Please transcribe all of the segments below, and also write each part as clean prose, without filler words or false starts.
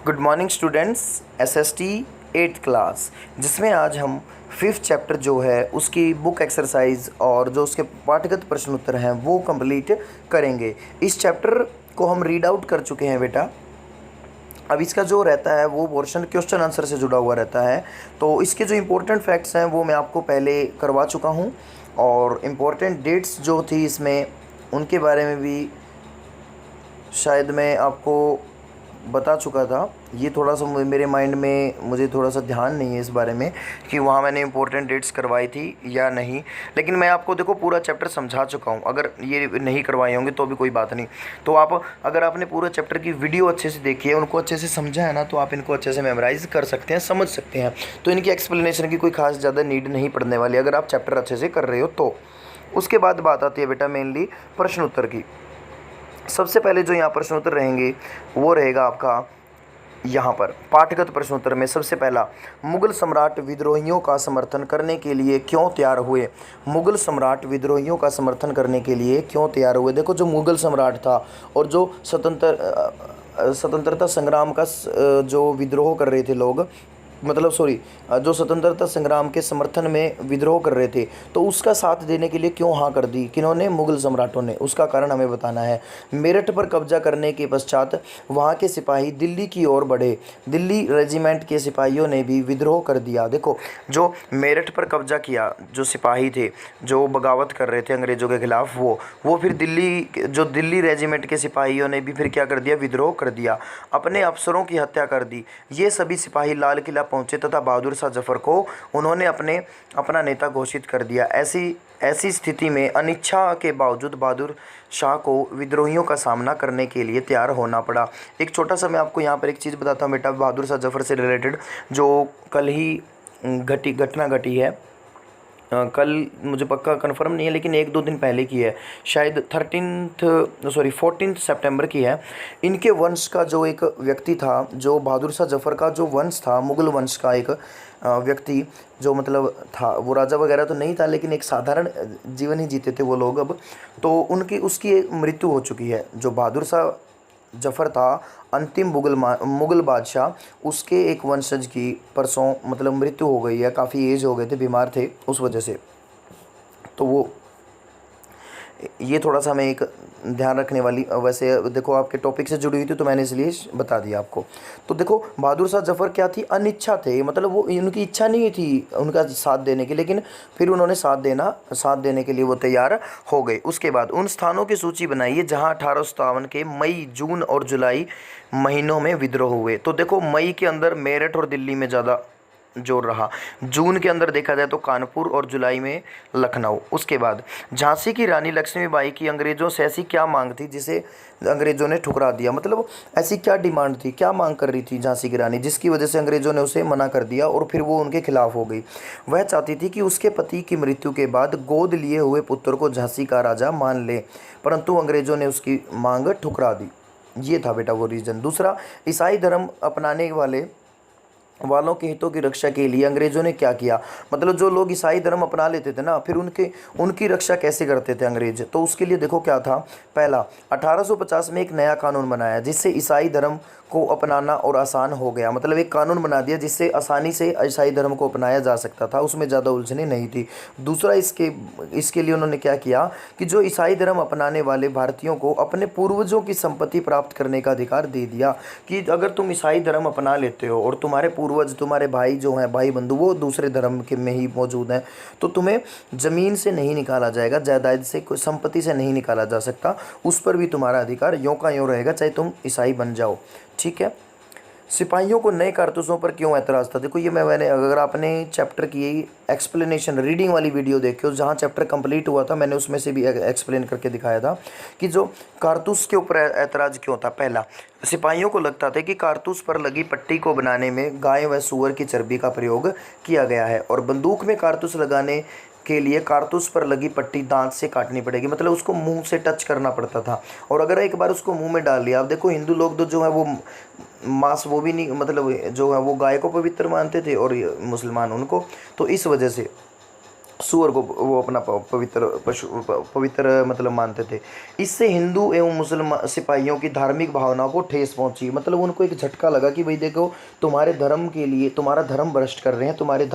Good morning students. SST 8th class, जिसमें आज हम 5th चैप्टर जो है उसकी बुक एक्सरसाइज और जो उसके पाठगत प्रश्न उत्तर हैं वो कंप्लीट करेंगे। इस चैप्टर को हम रीड आउट कर चुके हैं बेटा। अब इसका जो रहता है वो पोर्शन क्वेश्चन आंसर से जुड़ा हुआ रहता है, तो इसके जो इम्पोर्टेंट फैक्ट्स हैं वो मैं आपको पहले करवा चुका हूँ और इम्पोर्टेंट डेट्स जो थी इसमें उनके बारे में भी शायद मैं आपको बता चुका था। ये थोड़ा सा मेरे माइंड में मुझे थोड़ा सा ध्यान नहीं है इस बारे में कि वहाँ मैंने इंपॉर्टेंट डेट्स करवाई थी या नहीं, लेकिन मैं आपको देखो पूरा चैप्टर समझा चुका हूँ। अगर ये नहीं करवाए होंगे तो भी कोई बात नहीं। तो आप अगर आपने पूरा चैप्टर की वीडियो अच्छे से देखी है, उनको अच्छे से समझा है ना, तो आप इनको अच्छे से मेमोराइज कर सकते हैं, समझ सकते हैं। तो इनकी एक्सप्लेनेशन की कोई खास ज़्यादा नीड नहीं पड़ने वाली अगर आप चैप्टर अच्छे से कर रहे हो तो। उसके बाद बात आती है बेटा मेनली प्रश्न उत्तर की। सबसे पहले जो यहाँ प्रश्न उत्तर रहेंगे वो रहेगा आपका यहाँ पर पाठगत प्रश्नोत्तर में। सबसे पहला, मुगल सम्राट विद्रोहियों का समर्थन करने के लिए क्यों तैयार हुए? मुगल सम्राट विद्रोहियों का समर्थन करने के लिए क्यों तैयार हुए? देखो, जो मुगल सम्राट था और जो स्वतंत्रता संग्राम का जो विद्रोह कर रहे थे लोग, मतलब सॉरी, जो स्वतंत्रता संग्राम के समर्थन में विद्रोह कर रहे थे, तो उसका साथ देने के लिए क्यों हाँ कर दी किन्होंने? मुगल सम्राटों ने। उसका कारण हमें बताना है। मेरठ पर कब्जा करने के पश्चात वहाँ के सिपाही दिल्ली की ओर बढ़े। दिल्ली रेजिमेंट के सिपाहियों ने भी विद्रोह कर दिया। देखो, जो मेरठ पर कब्जा किया, जो सिपाही थे जो बगावत कर रहे थे अंग्रेज़ों के खिलाफ, वो फिर दिल्ली रेजिमेंट के सिपाहियों ने भी फिर क्या कर दिया? विद्रोह कर दिया, अपने अफसरों की हत्या कर दी। ये सभी सिपाही लाल किला पहुंचे तथा बहादुर शाह जफर को उन्होंने अपना नेता घोषित कर दिया। ऐसी स्थिति में अनिच्छा के बावजूद बहादुर शाह को विद्रोहियों का सामना करने के लिए तैयार होना पड़ा। एक छोटा सा मैं आपको यहाँ पर एक चीज़ बताता हूँ बेटा, बहादुर शाह जफर से रिलेटेड, जो कल ही घटना घटी है। कल मुझे पक्का कंफर्म नहीं है, लेकिन 1-2 दिन पहले की है, शायद 14 सितंबर की है। इनके वंश का जो एक व्यक्ति था, जो बहादुर शाह जफ़र का जो वंश था, मुग़ल वंश का एक व्यक्ति जो मतलब था, वो राजा वगैरह तो नहीं था, लेकिन एक साधारण जीवन ही जीते थे वो लोग। अब तो उसकी मृत्यु हो चुकी है। जो बहादुर शाह जफ़र था, अंतिम मुग़ल बादशाह, उसके एक वंशज की परसों मतलब मृत्यु हो गई है। काफ़ी एज हो गए थे, बीमार थे उस वजह से। तो वो ये थोड़ा सा हमें एक ध्यान रखने वाली, वैसे देखो आपके टॉपिक से जुड़ी हुई थी तो मैंने इसलिए बता दिया आपको। तो देखो, बहादुर शाह जफ़र क्या थी? अनिच्छा थे, मतलब वो उनकी इच्छा नहीं थी उनका साथ देने की, लेकिन फिर उन्होंने साथ देने के लिए वो तैयार हो गए। उसके बाद उन स्थानों की सूची बनाइए जहाँ 1857 के मई, जून और जुलाई महीनों में विद्रोह हुए। तो देखो, मई के अंदर मेरठ और दिल्ली में ज़्यादा जोर रहा, जून के अंदर देखा जाए तो कानपुर और जुलाई में लखनऊ। उसके बाद झांसी की रानी लक्ष्मीबाई की अंग्रेज़ों से ऐसी क्या मांग थी जिसे अंग्रेज़ों ने ठुकरा दिया? मतलब ऐसी क्या डिमांड थी, क्या मांग कर रही थी झांसी की रानी, जिसकी वजह से अंग्रेज़ों ने उसे मना कर दिया और फिर वो उनके खिलाफ हो गई? वह चाहती थी कि उसके पति की मृत्यु के बाद गोद लिए हुए पुत्र को झांसी का राजा मान ले, परंतु अंग्रेज़ों ने उसकी मांग ठुकरा दी। ये था बेटा वो रीज़न। दूसरा, ईसाई धर्म अपनाने वालों के हितों की रक्षा के लिए अंग्रेज़ों ने क्या किया? मतलब जो लोग ईसाई धर्म अपना लेते थे ना, फिर उनकी रक्षा कैसे करते थे अंग्रेज़? तो उसके लिए देखो क्या था। पहला, 1850 में एक नया कानून बनाया जिससे ईसाई धर्म को अपनाना और आसान हो गया। मतलब एक कानून बना दिया जिससे आसानी से ईसाई धर्म को अपनाया जा सकता था, उसमें ज़्यादा उलझने नहीं थी। दूसरा, इसके लिए उन्होंने क्या किया कि जो ईसाई धर्म अपनाने वाले भारतीयों को अपने पूर्वजों की संपत्ति प्राप्त करने का अधिकार दे दिया कि अगर तुम ईसाई धर्म अपना लेते हो और तुम्हारे पूर्वज, तुम्हारे भाई जो हैं, भाई बंधु, वो दूसरे धर्म के में ही मौजूद हैं, तो तुम्हें ज़मीन से नहीं निकाला जाएगा, जायदाद से, कोई संपत्ति से नहीं निकाला जा सकता, उस पर भी तुम्हारा अधिकार यों का यों रहेगा, चाहे तुम ईसाई बन जाओ। ठीक है। सिपाहियों को नए कारतूसों पर क्यों ऐतराज़ था? देखो, ये मैंने अगर आपने चैप्टर की एक्सप्लेनेशन रीडिंग वाली वीडियो देखी हो, जहाँ चैप्टर कंप्लीट हुआ था, मैंने उसमें से भी एक्सप्लेन करके दिखाया था कि जो कारतूस के ऊपर ऐतराज़ क्यों था। पहला, सिपाहियों को लगता था कि कारतूस पर लगी पट्टी को बनाने में गाय व सूअर की चर्बी का प्रयोग किया गया है और बंदूक में कारतूस लगाने के लिए कारतूस पर लगी पट्टी दांत से काटनी पड़ेगी, मतलब उसको मुंह से टच करना पड़ता था। और अगर एक बार उसको मुंह में डाल लिया, अब देखो हिंदू लोग तो जो है वो मांस वो भी नहीं, मतलब जो है वो गाय को पवित्र मानते थे और मुसलमान उनको, तो इस वजह से सूअर को वो अपना पवित्र पशु पवित्र मतलब मानते थे। इससे हिंदू एवं मुसलमान सिपाहियों की धार्मिक भावनाओं को ठेस पहुंची, मतलब उनको एक झटका लगा कि भाई देखो, तुम्हारे धर्म के लिए तुम्हारा धर्म भ्रष्ट कर रहे हैं, तुम्हारी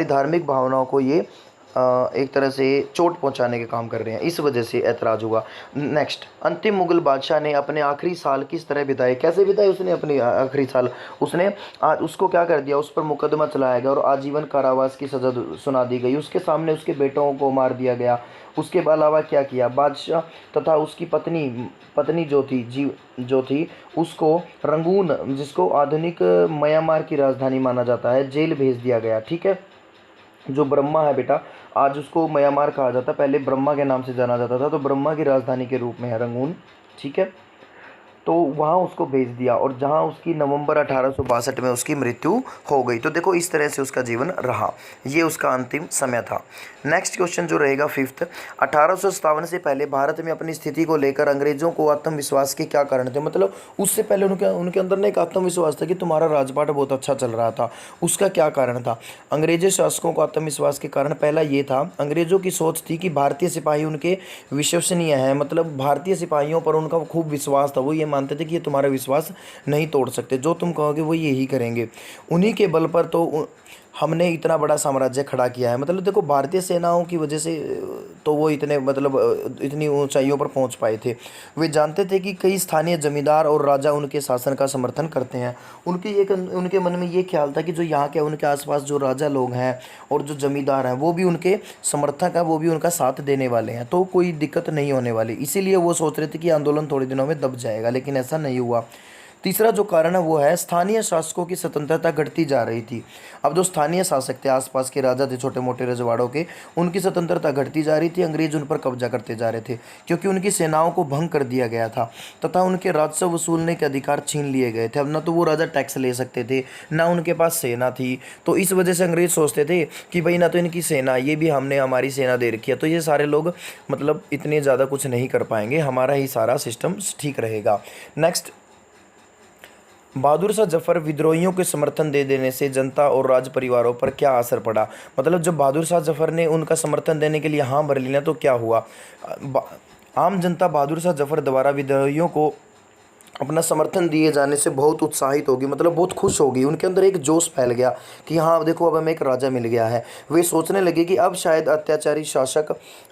धार्मिक भावनाओं को ये एक तरह से चोट पहुंचाने के काम कर रहे हैं, इस वजह से ऐतराज़ हुआ। नेक्स्ट, अंतिम मुगल बादशाह ने अपने आखिरी साल किस तरह बिताए, कैसे बिताए उसने अपने आखिरी साल, उसने आज उसको क्या कर दिया, उस पर मुकदमा चलाया गया और आजीवन कारावास की सज़ा सुना दी गई, उसके सामने उसके बेटों को मार दिया गया। उसके अलावा क्या किया, बादशाह तथा उसकी पत्नी पत्नी जो थी उसको रंगून, जिसको आधुनिक म्यांमार की राजधानी माना जाता है, जेल भेज दिया गया। ठीक है, जो ब्रह्मा है बेटा, आज उसको म्यांमार कहा जाता है, पहले ब्रह्मा के नाम से जाना जाता था, तो ब्रह्मा की राजधानी के रूप में है रंगून। ठीक है, तो वहाँ उसको भेज दिया और जहाँ उसकी नवंबर 1862 में उसकी मृत्यु हो गई। तो देखो इस तरह से उसका जीवन रहा, ये उसका अंतिम समय था। नेक्स्ट क्वेश्चन जो रहेगा फिफ्थ, 1857 से पहले भारत में अपनी स्थिति को लेकर अंग्रेजों को आत्मविश्वास के क्या कारण थे, मतलब उससे पहले उनके उनके अंदर ना एक आत्मविश्वास था कि तुम्हारा राजपाट बहुत अच्छा चल रहा था, उसका क्या कारण था। अंग्रेजी शासकों को आत्मविश्वास के कारण पहला ये था, अंग्रेजों की सोच थी कि भारतीय सिपाही उनके विश्वसनीय हैं, मतलब भारतीय सिपाहियों पर उनका खूब विश्वास था, वो ये मानते थे कि ये तुम्हारा विश्वास नहीं तोड़ सकते, जो तुम कहोगे वो यही करेंगे। उन्हीं के बल पर तो हमने इतना बड़ा साम्राज्य खड़ा किया है, मतलब देखो भारतीय सेनाओं की वजह से तो वो इतने मतलब इतनी ऊंचाइयों पर पहुंच पाए थे। वे जानते थे कि कई स्थानीय जमींदार और राजा उनके शासन का समर्थन करते हैं। उनके मन में ये ख्याल था कि जो यहाँ के उनके आसपास जो राजा लोग हैं और जो जमींदार हैं वो भी उनके समर्थक हैं, वो भी उनका साथ देने वाले हैं, तो कोई दिक्कत नहीं होने वाली। इसीलिए वो सोच रहे थे कि आंदोलन थोड़े दिनों में दब जाएगा, लेकिन ऐसा नहीं हुआ। तीसरा जो कारण है वो है स्थानीय शासकों की स्वतंत्रता घटती जा रही थी। अब जो स्थानीय शासक थे, आसपास के राजा थे छोटे मोटे रजवाड़ों के, उनकी स्वतंत्रता घटती जा रही थी, अंग्रेज उन पर कब्जा करते जा रहे थे, क्योंकि उनकी सेनाओं को भंग कर दिया गया था तथा उनके राजस्व वसूलने के अधिकार छीन लिए गए थे। अब ना तो वो राजा टैक्स ले सकते थे, ना उनके पास सेना थी, तो इस वजह से अंग्रेज सोचते थे कि भाई ना तो इनकी सेना, ये भी हमने हमारी सेना दे रखी है, तो ये सारे लोग मतलब इतने ज़्यादा कुछ नहीं कर पाएंगे, हमारा ही सारा सिस्टम ठीक रहेगा। नेक्स्ट, बहादुर शाह जफर विद्रोहियों के समर्थन दे देने से जनता और राज परिवारों पर क्या असर पड़ा, मतलब जब बहादुर शाह जफर ने उनका समर्थन देने के लिए हाँ भर लिया तो क्या हुआ। आम जनता बहादुर शाह जफर द्वारा विद्रोहियों को अपना समर्थन दिए जाने से बहुत उत्साहित होगी, मतलब बहुत खुश होगी, उनके अंदर एक जोश फैल गया कि हाँ देखो अब हमें एक राजा मिल गया है। वे सोचने लगे कि अब शायद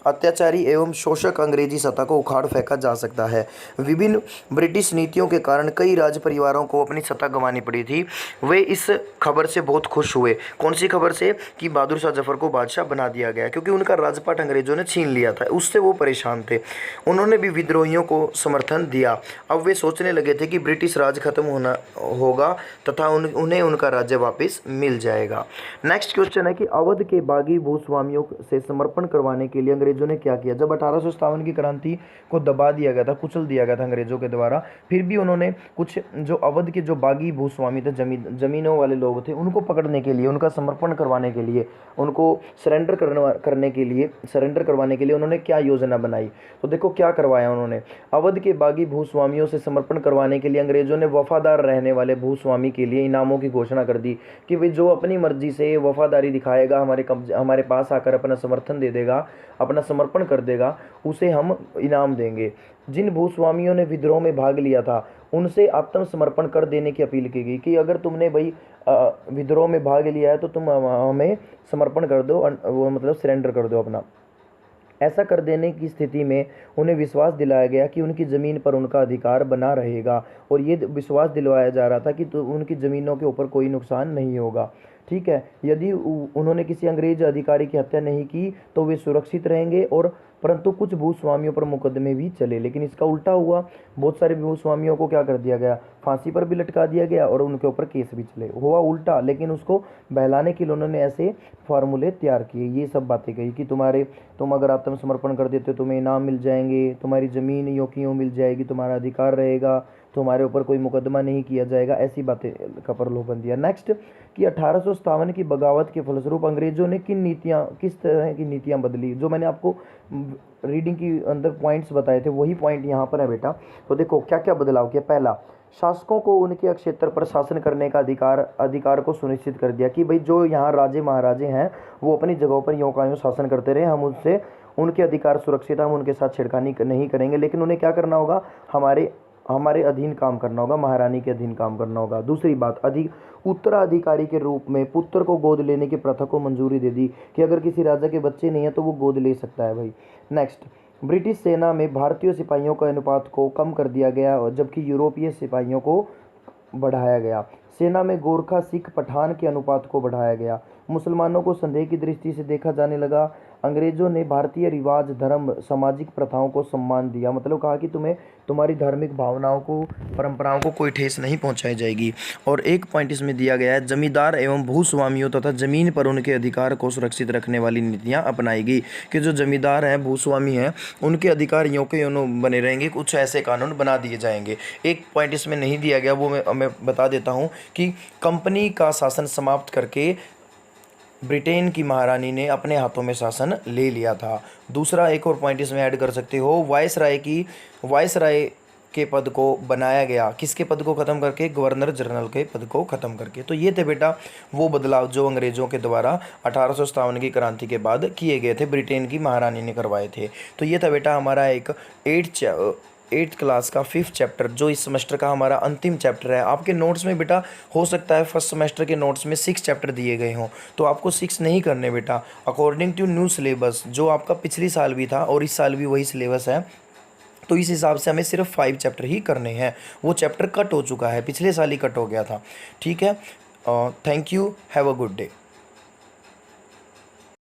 अत्याचारी एवं शोषक अंग्रेजी सत्ता को उखाड़ फेंका जा सकता है। विभिन्न ब्रिटिश नीतियों के कारण कई राज परिवारों को अपनी सत्ता गंवानी पड़ी थी। वे इस खबर से बहुत खुश हुए। कौन सी खबर से, कि बहादुर शाह जफर को बादशाह बना दिया गया, क्योंकि उनका राजपाट अंग्रेजों ने छीन लिया था, उससे वो परेशान थे। उन्होंने भी विद्रोहियों को समर्थन दिया। अब वे सोचने लगे थे कि ब्रिटिश राज खत्म होना होगा तथा उन्हें उनका राज्य वापस मिल जाएगा। नेक्स्ट क्वेश्चन है कि अवध के बागी भूस्वामियों से समर्पण करवाने के लिए अंग्रेजों ने क्या किया। जब 1857 की क्रांति को दबा दिया गया था, कुचल दिया गया था अंग्रेजों के द्वारा, फिर भी उन्होंने कुछ जो अवध के जो बागी भूस्वामी थे, जमीनों वाले लोग थे, उनको पकड़ने के लिए, उनका समर्पण करवाने के लिए, उनको सरेंडर करवाने के लिए उन्होंने क्या योजना बनाई। तो देखो क्या करवाया उन्होंने। अवध के बागी भूस्वामियों से समर्पण करवाने के लिए अंग्रेजों ने वफादार रहने वाले भूस्वामी के लिए इनामों की घोषणा कर दी कि भाई जो अपनी मर्जी से वफादारी दिखाएगा, हमारे पास आकर अपना समर्थन दे देगा, अपना समर्पण कर देगा, उसे हम इनाम देंगे। जिन भूस्वामियों ने विद्रोह में भाग लिया था उनसे आत्मसमर्पण कर देने की अपील की गई कि अगर तुमने भाई विद्रोह में भाग लिया है तो तुम हमें समर्पण कर दो, वो मतलब सरेंडर कर दो अपना। ऐसा कर देने की स्थिति में उन्हें विश्वास दिलाया गया कि उनकी ज़मीन पर उनका अधिकार बना रहेगा, और ये विश्वास दिलवाया जा रहा था कि तो उनकी ज़मीनों के ऊपर कोई नुकसान नहीं होगा। ठीक है, यदि उन्होंने किसी अंग्रेज अधिकारी की हत्या नहीं की तो वे सुरक्षित रहेंगे, और परंतु कुछ भूस्वामियों पर मुकदमे भी चले, लेकिन इसका उल्टा हुआ। बहुत सारे भूस्वामियों को क्या कर दिया गया, फांसी पर भी लटका दिया गया और उनके ऊपर केस भी चले। हुआ उल्टा, लेकिन उसको बहलाने के लिए उन्होंने ऐसे फार्मूले तैयार किए, ये सब बातें कही कि तुम अगर आत्मसमर्पण कर देते हो तुम्हें इनाम मिल जाएंगे, तुम्हारी ज़मीन यों की यों मिल जाएगी, तुम्हारा अधिकार रहेगा, तुम्हारे ऊपर कोई मुकदमा नहीं किया जाएगा, ऐसी बातें का प्रलोभन दिया। नेक्स्ट, कि 1857 की बगावत के फलस्वरूप अंग्रेजों ने किस तरह की नीतियाँ बदली। जो मैंने आपको रीडिंग की अंदर पॉइंट्स बताए थे वही पॉइंट यहाँ पर है बेटा। तो देखो क्या क्या बदलाव किया। पहला, शासकों को उनके क्षेत्र पर शासन करने का अधिकार को सुनिश्चित कर दिया कि भाई जो यहाँ राजे महाराजे हैं वो अपनी जगहों पर यूँ का यूँ शासन करते रहे, हम उनसे उनके अधिकार सुरक्षित हैं, हम उनके साथ छेड़खानी नहीं करेंगे, लेकिन उन्हें क्या करना होगा, हमारे हमारे अधीन काम करना होगा, महारानी के अधीन काम करना होगा। दूसरी बात, उत्तराधिकारी के रूप में पुत्र को गोद लेने की प्रथा को मंजूरी दे दी कि अगर किसी राजा के बच्चे नहीं है तो वो गोद ले सकता है भाई। नेक्स्ट, ब्रिटिश सेना में भारतीय सिपाहियों के अनुपात को कम कर दिया गया और जबकि यूरोपीय सिपाहियों को बढ़ाया गया। सेना में गोरखा, सिख, पठान के अनुपात को बढ़ाया गया। मुसलमानों को संदेह की दृष्टि से देखा जाने लगा। अंग्रेजों ने भारतीय रिवाज, धर्म, सामाजिक प्रथाओं को सम्मान दिया, मतलब कहा कि तुम्हें तुम्हारी धार्मिक भावनाओं को, परंपराओं को कोई ठेस नहीं पहुंचाई जाएगी। और एक पॉइंट इसमें दिया गया है, जमींदार एवं भूस्वामियों तथा जमीन पर उनके अधिकार को सुरक्षित रखने वाली नीतियां अपनाई गई कि जो जमींदार हैं, भूस्वामी हैं, उनके अधिकार यों के यों बने रहेंगे, कुछ ऐसे कानून बना दिए जाएंगे। एक पॉइंट इसमें नहीं दिया गया, वो मैं बता देता हूँ कि कंपनी का शासन समाप्त करके ब्रिटेन की महारानी ने अपने हाथों में शासन ले लिया था। दूसरा एक और पॉइंट इसमें ऐड कर सकते हो, वायसराय के पद को बनाया गया, किसके पद को ख़त्म करके, गवर्नर जनरल के पद को ख़त्म करके। तो ये थे बेटा वो बदलाव जो अंग्रेज़ों के द्वारा 1857 की क्रांति के बाद किए गए थे, ब्रिटेन की महारानी ने करवाए थे। तो ये था बेटा हमारा एक 8th क्लास का 5th चैप्टर, जो इस सेमेस्टर का हमारा अंतिम चैप्टर है। आपके नोट्स में बेटा हो सकता है फर्स्ट सेमेस्टर के नोट्स में 6 चैप्टर दिए गए हों, तो आपको 6 नहीं करने बेटा, अकॉर्डिंग टू न्यू सिलेबस जो आपका पिछली साल भी था और इस साल भी वही सिलेबस है, तो इस हिसाब से हमें सिर्फ 5 चैप्टर ही करने हैं। वो चैप्टर कट हो चुका है, पिछले साल ही कट हो गया था। ठीक है, thank you, have a good day.